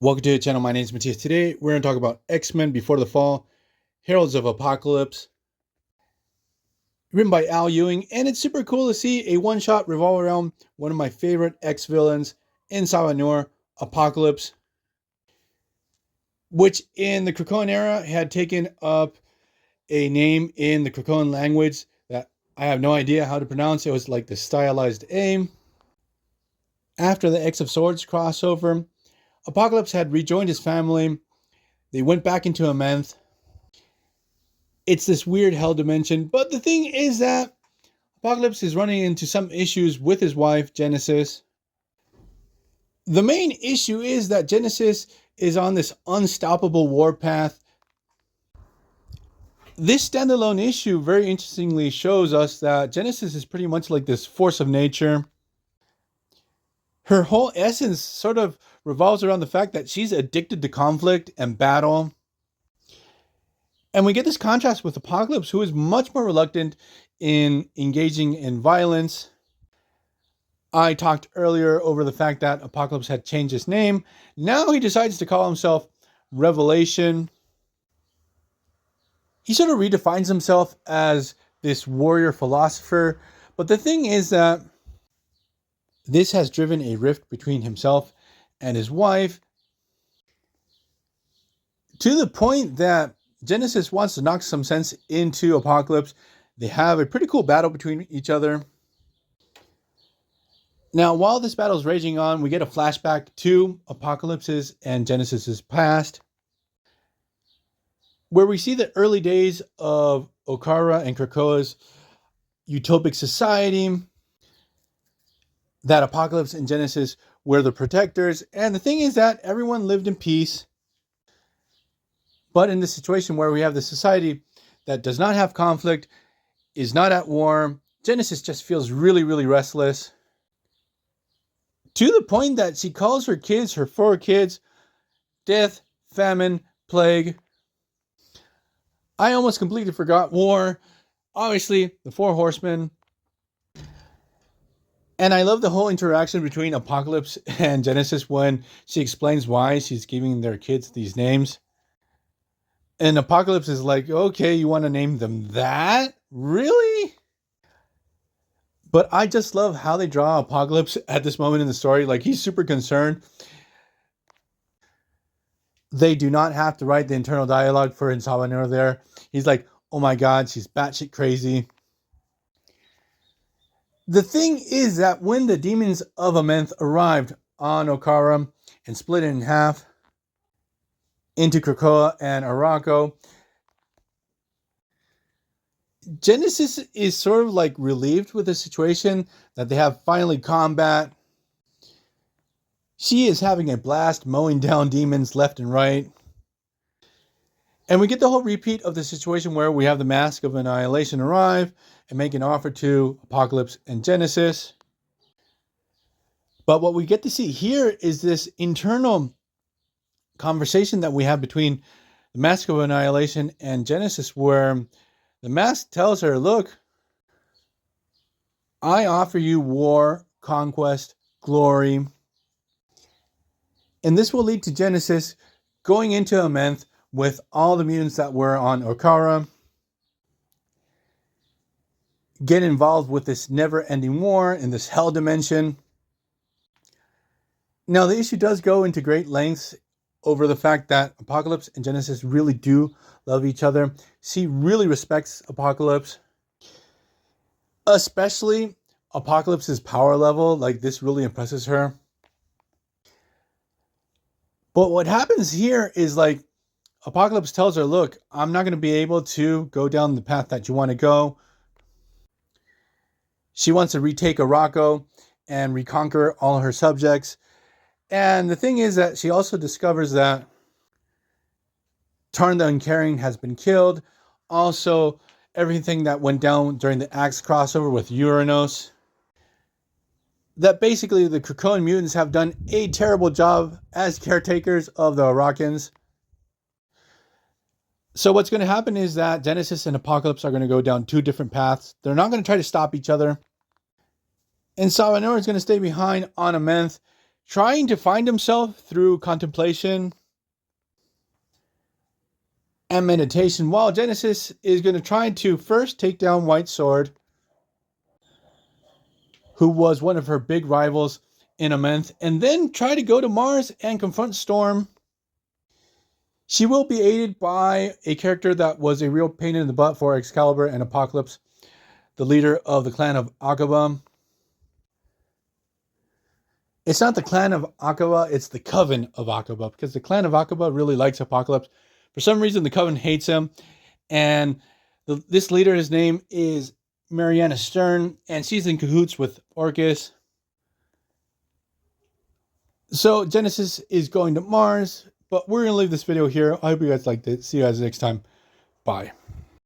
Welcome to the channel. My name is Matthias. Today we're going to talk about X-Men Before the Fall, Heralds of Apocalypse, written by Al Ewing, and it's super cool to see a one-shot revolve around one of my favorite X-villains in Salvat Noir, Apocalypse, which in the Krakoan era had taken up a name in the Krakoan language that I have no idea how to pronounce. It was like the stylized A. After the X of Swords crossover, Apocalypse had rejoined his family. They went back into Amenth. It's this weird hell dimension, but the thing is that Apocalypse is running into some issues with his wife, Genesis. The main issue is that Genesis is on this unstoppable warpath. This standalone issue very interestingly shows us that Genesis is pretty much like this force of nature. Her whole essence sort of revolves around the fact that she's addicted to conflict and battle. And we get this contrast with Apocalypse, who is much more reluctant in engaging in violence. I talked earlier over the fact that Apocalypse had changed his name. Now he decides to call himself Revelation. He sort of redefines himself as this warrior philosopher. But the thing is that this has driven a rift between himself and his wife, to the point that Genesis wants to knock some sense into Apocalypse. They have a pretty cool battle between each other. Now, while this battle is raging on, we get a flashback to Apocalypse's and Genesis's past, where we see the early days of Okara and Krakoa's utopic society, that Apocalypse and Genesis were the protectors. And the thing is that everyone lived in peace. But in this situation where we have the society that does not have conflict, is not at war, Genesis just feels really, really restless. To the point that she calls her kids, her 4 kids, death, famine, plague. I almost completely forgot war. Obviously, the 4 horsemen. And I love the whole interaction between Apocalypse and Genesis when she explains why she's giving their kids these names. And Apocalypse is like, okay, you want to name them that? Really? But I just love how they draw Apocalypse at this moment in the story. Like, he's super concerned. They do not have to write the internal dialogue for Salvat Noir there. He's like, oh my God, she's batshit crazy. The thing is that when the demons of Amenth arrived on Okara and split it in half into Krakoa and Arakko, Genesis is sort of like relieved with the situation that they have finally combat. She is having a blast mowing down demons left and right. And we get the whole repeat of the situation where we have the Mask of Annihilation arrive and make an offer to Apocalypse and Genesis. But what we get to see here is this internal conversation that we have between the Mask of Annihilation and Genesis, where the Mask tells her, look, I offer you war, conquest, glory. And this will lead to Genesis going into Amenth with all the mutants that were on Okara, get involved with this never-ending war in this hell dimension. Now, the issue does go into great lengths over the fact that Apocalypse and Genesis really do love each other. She really respects Apocalypse, especially Apocalypse's power level. Like, this really impresses her. But what happens here is, like, Apocalypse tells her, look, I'm not going to be able to go down the path that you want to go. She wants to retake Arakko and reconquer all her subjects. And the thing is that she also discovers that Tarn the Uncaring has been killed. Also, everything that went down during the Axe crossover with Uranos. That basically the Krakoan mutants have done a terrible job as caretakers of the Arakkans. So what's going to happen is that Genesis and Apocalypse are going to go down 2 different paths. They're not going to try to stop each other. And Salvat Noir is going to stay behind on Amenth trying to find himself through contemplation and meditation, while Genesis is going to try to first take down White Sword, who was one of her big rivals in Amenth, and then try to go to Mars and confront Storm. She will be aided by a character that was a real pain in the butt for Excalibur and Apocalypse, the leader of the clan of Aqaba. It's not the clan of Aqaba, it's the Coven of Aqaba, because the clan of Aqaba really likes Apocalypse. For some reason, the Coven hates him, and this leader, his name is Mariana Stern, and she's in cahoots with Orcus. So Genesis is going to Mars, but we're going to leave this video here. I hope you guys liked it. See you guys next time. Bye.